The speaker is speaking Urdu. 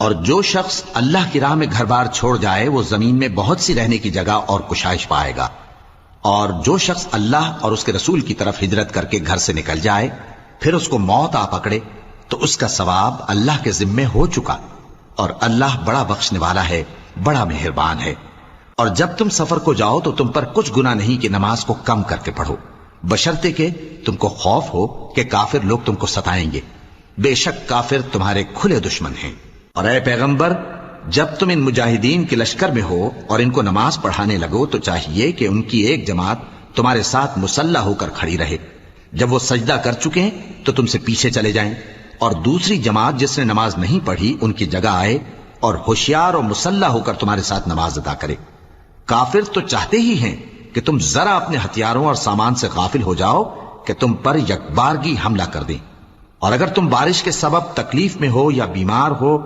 اور جو شخص اللہ کی راہ میں گھر بار چھوڑ جائے وہ زمین میں بہت سی رہنے کی جگہ اور کشائش پائے گا، اور جو شخص اللہ اور اس کے رسول کی طرف ہجرت کر کے گھر سے نکل جائے پھر اس کو موت آ پکڑے تو اس کا ثواب اللہ کے ذمے ہو چکا، اور اللہ بڑا بخشنے والا ہے، بڑا مہربان ہے۔ اور جب تم سفر کو جاؤ تو تم پر کچھ گناہ نہیں کہ نماز کو کم کر کے پڑھو، بشرطے کہ تم کو خوف ہو کہ کافر لوگ تم کو ستائیں گے، بے شک کافر تمہارے کھلے دشمن ہیں۔ اور اے پیغمبر، جب تم ان مجاہدین کے لشکر میں ہو اور ان کو نماز پڑھانے لگو تو چاہیے کہ ان کی ایک جماعت تمہارے ساتھ مسلح ہو کر کھڑی رہے، جب وہ سجدہ کر چکے تو تم سے پیچھے چلے جائیں، اور دوسری جماعت جس نے نماز نہیں پڑھی ان کی جگہ آئے اور ہوشیار اور مسلح ہو کر تمہارے ساتھ نماز ادا کرے۔ کافر تو چاہتے ہی ہیں کہ تم ذرا اپنے ہتھیاروں اور سامان سے غافل ہو جاؤ کہ تم پر یکبارگی حملہ کر دیں، اور اگر تم بارش کے سبب تکلیف میں ہو یا بیمار ہو